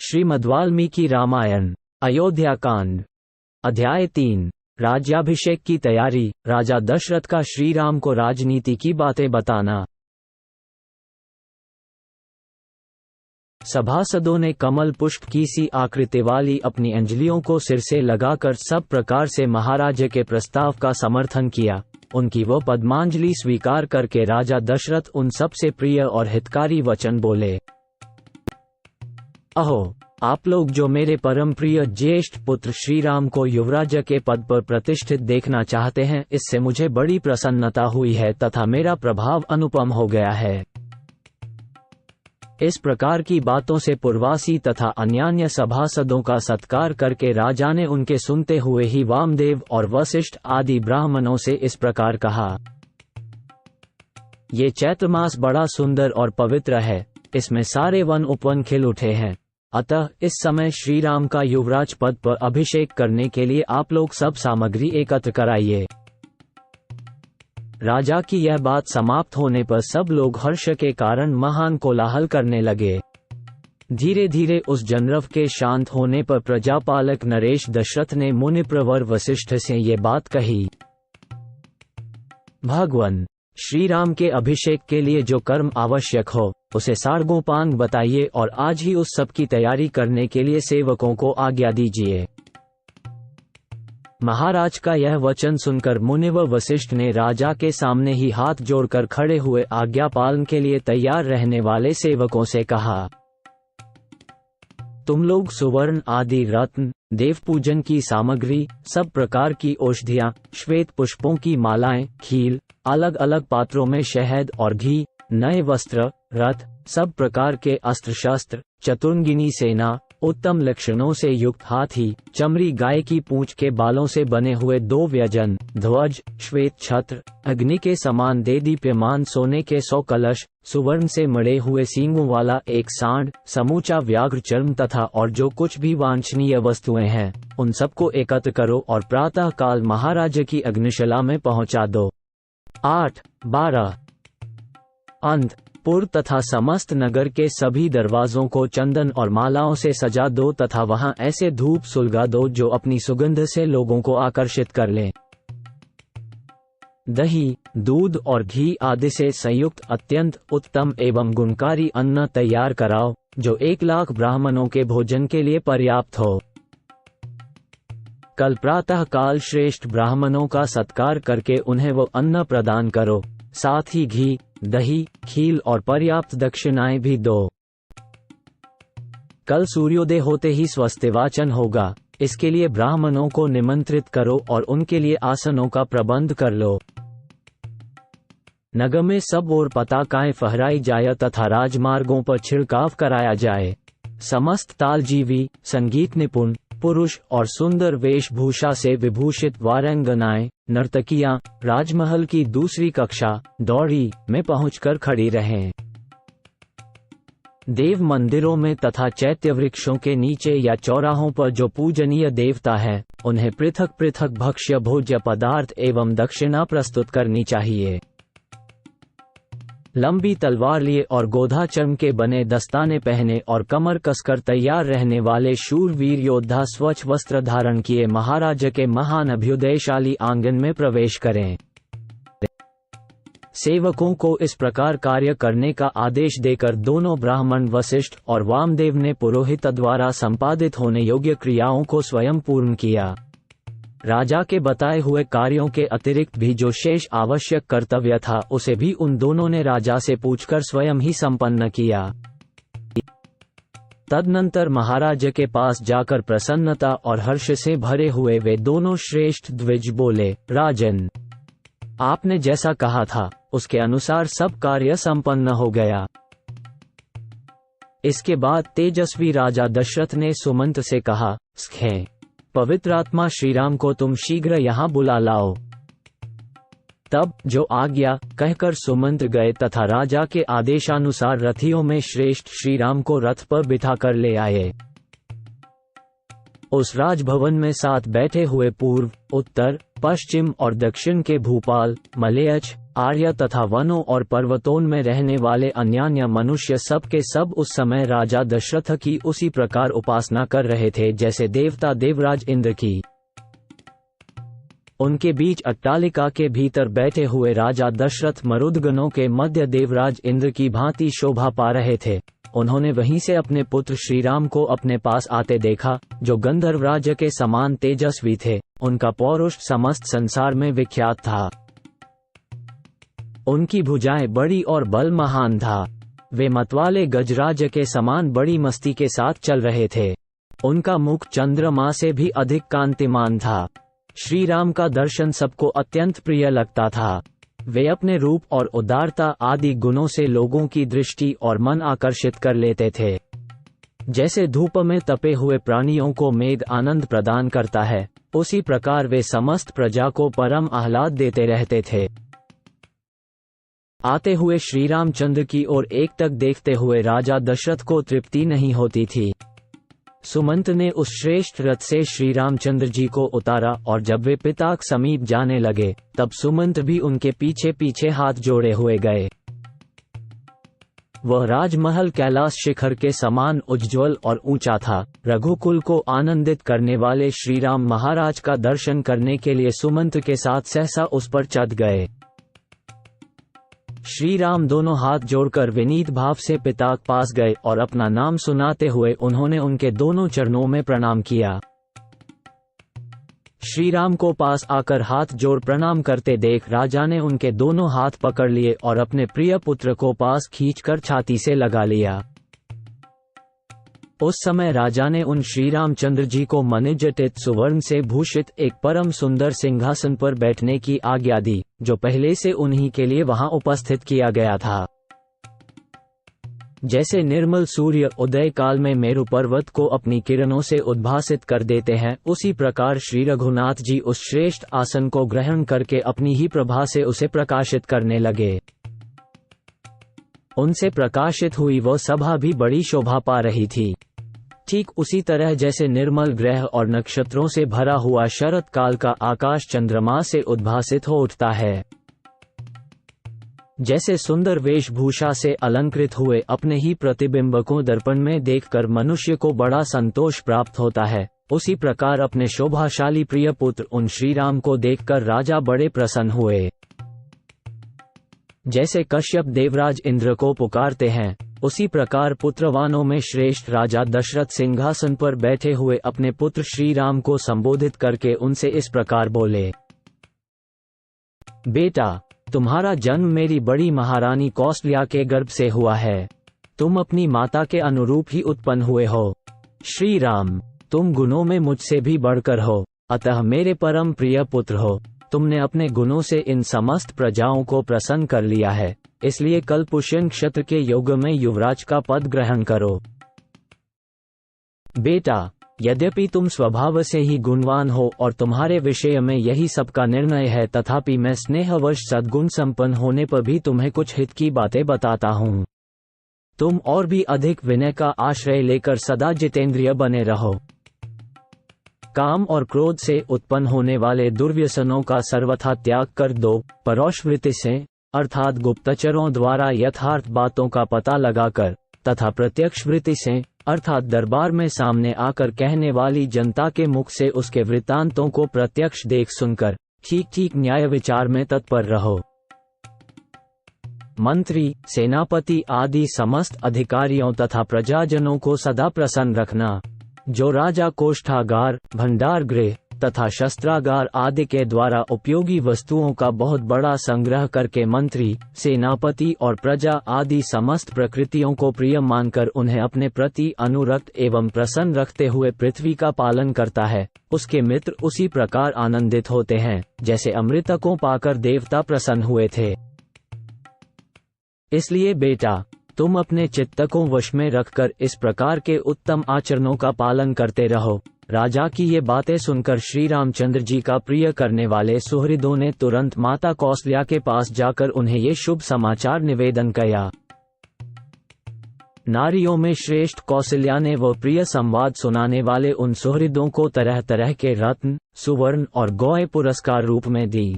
श्रीमद्वाल्मीकि रामायण अयोध्या कांड अध्याय 3 राज्याभिषेक की तैयारी। राजा दशरथ का श्री राम को राजनीति की बातें बताना। सभासदों ने कमल पुष्प की सी आकृति वाली अपनी अंजलियों को सिर से लगाकर सब प्रकार से महाराज के प्रस्ताव का समर्थन किया। उनकी वो पद्मांजलि स्वीकार करके राजा दशरथ उन सबसे प्रिय और हितकारी वचन बोले। अहो, आप लोग जो मेरे परम प्रिय ज्येष्ठ पुत्र श्री राम को युवराज के पद पर प्रतिष्ठित देखना चाहते हैं, इससे मुझे बड़ी प्रसन्नता हुई है तथा मेरा प्रभाव अनुपम हो गया है। इस प्रकार की बातों से पूर्वासी तथा अन्यान्य सभासदों का सत्कार करके राजा ने उनके सुनते हुए ही वामदेव और वशिष्ठ आदि ब्राह्मणों से इस प्रकार कहा। ये चैत्र मास बड़ा सुंदर और पवित्र है, इसमें सारे वन उपवन खिल उठे हैं। अतः इस समय श्री राम का युवराज पद पर अभिषेक करने के लिए आप लोग सब सामग्री एकत्र कराइए। राजा की यह बात समाप्त होने पर सब लोग हर्ष के कारण महान कोलाहल करने लगे। धीरे धीरे उस जनरव के शांत होने पर प्रजापालक नरेश दशरथ ने मुनिप्रवर वशिष्ठ से ये बात कही। भगवान श्री राम के अभिषेक के लिए जो कर्म आवश्यक हो उसे सारगोपांग बताइए और आज ही उस सब की तैयारी करने के लिए सेवकों को आज्ञा दीजिए। महाराज का यह वचन सुनकर मुनिवर वशिष्ठ ने राजा के सामने ही हाथ जोड़कर खड़े हुए आज्ञा पालन के लिए तैयार रहने वाले सेवकों से कहा। तुम लोग सुवर्ण आदि रत्न, देव पूजन की सामग्री, सब प्रकार की औषधियां, श्वेत पुष्पों की मालाएं, खील, अलग अलग पात्रों में शहद और घी, नए वस्त्र, रथ, सब प्रकार के अस्त्र शस्त्र, चतुर्ंगिनी सेना, उत्तम लक्षणों से युक्त हाथी, चमड़ी गाय की पूंछ के बालों से बने हुए 2 व्यजन, ध्वज, श्वेत छत्र, अग्नि के समान देदीप्यमान सोने के 100 कलश, सुवर्ण से मढ़े हुए सींगों वाला एक सांड, समूचा व्याघ्र चर्म तथा और जो कुछ भी वांछनीय वस्तुएं हैं, उन सबको एकत्र करो और प्रातः काल महाराज की अग्निशिला में पहुंचा दो। 8, 12 अंत पुर तथा समस्त नगर के सभी दरवाजों को चंदन और मालाओं से सजा दो तथा वहां ऐसे धूप सुलगा दो जो अपनी सुगंध से लोगों को आकर्षित कर ले। दही, दूध और घी आदि से संयुक्त अत्यंत उत्तम एवं गुणकारी अन्न तैयार कराओ जो 1 लाख ब्राह्मणों के भोजन के लिए पर्याप्त हो। कल प्रातः काल श्रेष्ठ ब्राह्मणों का सत्कार करके उन्हें वो अन्न प्रदान करो, साथ ही घी, दही, खील और पर्याप्त दक्षिणाएं भी दो। कल सूर्योदय होते ही स्वस्तिवाचन होगा, इसके लिए ब्राह्मणों को निमंत्रित करो और उनके लिए आसनों का प्रबंध कर लो। नगर में सब ओर पताकाएं फहराई जाए तथा राजमार्गों पर छिड़काव कराया जाए। समस्त तालजीवी, संगीत निपुण पुरुष और सुंदर वेशभूषा से विभूषित वारंगनाएं, नर्तकियां राजमहल की दूसरी कक्षा दौड़ी में पहुंचकर खड़ी रहें। देव मंदिरों में तथा चैत्य वृक्षों के नीचे या चौराहों पर जो पूजनीय देवता हैं, उन्हें पृथक पृथक भक्ष्य भोज्य पदार्थ एवं दक्षिणा प्रस्तुत करनी चाहिए। लंबी तलवार लिए और गोधा चर्म के बने दस्ताने पहने और कमर कसकर तैयार रहने वाले शूरवीर योद्धा स्वच्छ वस्त्र धारण किए महाराज के महान अभ्युदयशाली आंगन में प्रवेश करें। सेवकों को इस प्रकार कार्य करने का आदेश देकर दोनों ब्राह्मण वशिष्ठ और वामदेव ने पुरोहित द्वारा संपादित होने योग्य क्रियाओं को स्वयं पूर्ण किया। राजा के बताए हुए कार्यों के अतिरिक्त भी जो शेष आवश्यक कर्तव्य था उसे भी उन दोनों ने राजा से पूछकर स्वयं ही संपन्न किया। तदनंतर महाराज के पास जाकर प्रसन्नता और हर्ष से भरे हुए वे दोनों श्रेष्ठ द्विज बोले, राजन, आपने जैसा कहा था उसके अनुसार सब कार्य संपन्न हो गया। इसके बाद तेजस्वी राजा दशरथ ने सुमंत से कहा, स्खे पवित्र आत्मा श्रीराम को तुम शीघ्र यहाँ बुला लाओ। तब जो आज्ञा कहकर सुमंत गए तथा राजा के आदेशानुसार रथियों में श्रेष्ठ श्रीराम को रथ पर बिठाकर ले आए। उस राजभवन में साथ बैठे हुए पूर्व, उत्तर, पश्चिम और दक्षिण के भूपाल, मलयच, आर्य तथा वनों और पर्वतों में रहने वाले अन्यान्य मनुष्य सब के सब उस समय राजा दशरथ की उसी प्रकार उपासना कर रहे थे जैसे देवता देवराज इंद्र की। उनके बीच अट्टालिका के भीतर बैठे हुए राजा दशरथ मरुदगणों के मध्य देवराज इंद्र की भांति शोभा पा रहे थे। उन्होंने वहीं से अपने पुत्र श्रीराम को अपने पास आते देखा, जो गंधर्व राज्य के समान तेजस्वी थे। उनका पौरुष समस्त संसार में विख्यात था। उनकी भुजाएं बड़ी और बल महान था। वे मतवाले गजराज के समान बड़ी मस्ती के साथ चल रहे थे। उनका मुख चंद्रमा से भी अधिक कांतिमान था। श्री राम का दर्शन सबको अत्यंत प्रिय लगता था। वे अपने रूप और उदारता आदि गुणों से लोगों की दृष्टि और मन आकर्षित कर लेते थे। जैसे धूप में तपे हुए प्राणियों को मेघ आनंद प्रदान करता है, उसी प्रकार वे समस्त प्रजा को परम आह्लाद देते रहते थे। आते हुए श्री रामचंद्र की ओर एकटक देखते हुए राजा दशरथ को तृप्ति नहीं होती थी। सुमंत ने उस श्रेष्ठ रथ से श्री रामचंद्र जी को उतारा और जब वे पिता के समीप जाने लगे, तब सुमंत भी उनके पीछे पीछे हाथ जोड़े हुए गए। वह राजमहल कैलाश शिखर के समान उज्ज्वल और ऊंचा था। रघुकुल को आनंदित करने वाले श्री राम महाराज का दर्शन करने के लिए सुमंत के साथ सहसा उस पर चढ़ गए। श्री राम दोनों हाथ जोड़कर विनीत भाव से पिता के पास गए और अपना नाम सुनाते हुए उन्होंने उनके दोनों चरणों में प्रणाम किया। श्री राम को पास आकर हाथ जोड़ प्रणाम करते देख राजा ने उनके दोनों हाथ पकड़ लिए और अपने प्रिय पुत्र को पास खींचकर छाती से लगा लिया। उस समय राजा ने उन श्री रामचंद्र जी को मणिजटित सुवर्ण से भूषित एक परम सुंदर सिंहासन पर बैठने की आज्ञा दी, जो पहले से उन्हीं के लिए वहां उपस्थित किया गया था। जैसे निर्मल सूर्य उदय काल में मेरु पर्वत को अपनी किरणों से उद्भासित कर देते हैं, उसी प्रकार श्री रघुनाथ जी उस श्रेष्ठ आसन को ग्रहण करके अपनी ही प्रभा से उसे प्रकाशित करने लगे। उनसे प्रकाशित हुई वह सभा भी बड़ी शोभा पा रही थी। ठीक उसी तरह जैसे निर्मल ग्रह और नक्षत्रों से भरा हुआ शरत काल का आकाश चंद्रमा से उद्भासित हो उठता है। जैसे सुंदर वेशभूषा से अलंकृत हुए अपने ही प्रतिबिंब को दर्पण में देखकर मनुष्य को बड़ा संतोष प्राप्त होता है, उसी प्रकार अपने शोभाशाली प्रिय पुत्र उन श्री राम को देखकर राजा बड़े प्रसन्न हुए। जैसे कश्यप देवराज इंद्र को पुकारते हैं, उसी प्रकार पुत्रवानों में श्रेष्ठ राजा दशरथ सिंहासन पर बैठे हुए अपने पुत्र श्री राम को संबोधित करके उनसे इस प्रकार बोले। बेटा, तुम्हारा जन्म मेरी बड़ी महारानी कौशल्या के गर्भ से हुआ है। तुम अपनी माता के अनुरूप ही उत्पन्न हुए हो। श्री राम, तुम गुणों में मुझसे भी बढ़कर हो, अतः मेरे परम प्रिय पुत्र हो। तुमने अपने गुणों से इन समस्त प्रजाओं को प्रसन्न कर लिया है, इसलिए कल पुष्यन क्षत्र के युग में युवराज का पद ग्रहण करो। बेटा, यद्यपि तुम स्वभाव से ही गुणवान हो और तुम्हारे विषय में यही सबका निर्णय है, तथापि मैं स्नेहवश सद्गुण संपन्न होने पर भी तुम्हें कुछ हित की बातें बताता हूँ। तुम और भी अधिक विनय का आश्रय लेकर सदा जितेंद्रिय बने रहो। काम और क्रोध से उत्पन्न होने वाले दुर्व्यसनों का सर्वथा त्याग कर दो। परोक्ष वृत्ति से, अर्थात गुप्तचरों द्वारा यथार्थ बातों का पता लगाकर, तथा प्रत्यक्ष वृत्ति से, अर्थात दरबार में सामने आकर कहने वाली जनता के मुख से उसके वृत्तांतों को प्रत्यक्ष देख सुनकर ठीक ठीक न्याय विचार में तत्पर रहो। मंत्री, सेनापति आदि समस्त अधिकारियों तथा प्रजाजनों को सदा प्रसन्न रखना। जो राजा कोष्ठागार, भंडार गृह तथा शस्त्रागार आदि के द्वारा उपयोगी वस्तुओं का बहुत बड़ा संग्रह करके मंत्री, सेनापति और प्रजा आदि समस्त प्रकृतियों को प्रिय मानकर उन्हें अपने प्रति अनुरक्त एवं प्रसन्न रखते हुए पृथ्वी का पालन करता है, उसके मित्र उसी प्रकार आनंदित होते हैं जैसे अमृतकों पाकर देवता प्रसन्न हुए थे। इसलिए बेटा, तुम अपने चित्त को वश में रखकर इस प्रकार के उत्तम आचरणों का पालन करते रहो। राजा की ये बातें सुनकर श्री रामचंद्र जी का प्रिय करने वाले सुहृदों ने तुरंत माता कौशल्या के पास जाकर उन्हें ये शुभ समाचार निवेदन किया। नारियों में श्रेष्ठ कौशल्या ने वह प्रिय संवाद सुनाने वाले उन सुहृदों को तरह तरह के रत्न, सुवर्ण और गौएं पुरस्कार रूप में दी।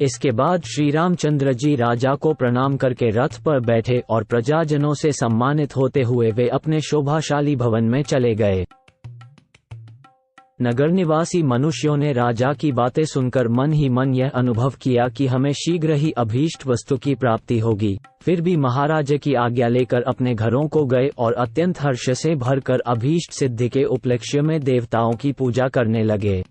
इसके बाद श्री रामचंद्र जी राजा को प्रणाम करके रथ पर बैठे और प्रजाजनों से सम्मानित होते हुए वे अपने शोभाशाली भवन में चले गए। नगर निवासी मनुष्यों ने राजा की बातें सुनकर मन ही मन यह अनुभव किया कि हमें शीघ्र ही अभीष्ट वस्तु की प्राप्ति होगी। फिर भी महाराज की आज्ञा लेकर अपने घरों को गए और अत्यंत हर्ष से भरकर अभीष्ट सिद्धि के उपलक्ष्य में देवताओं की पूजा करने लगे।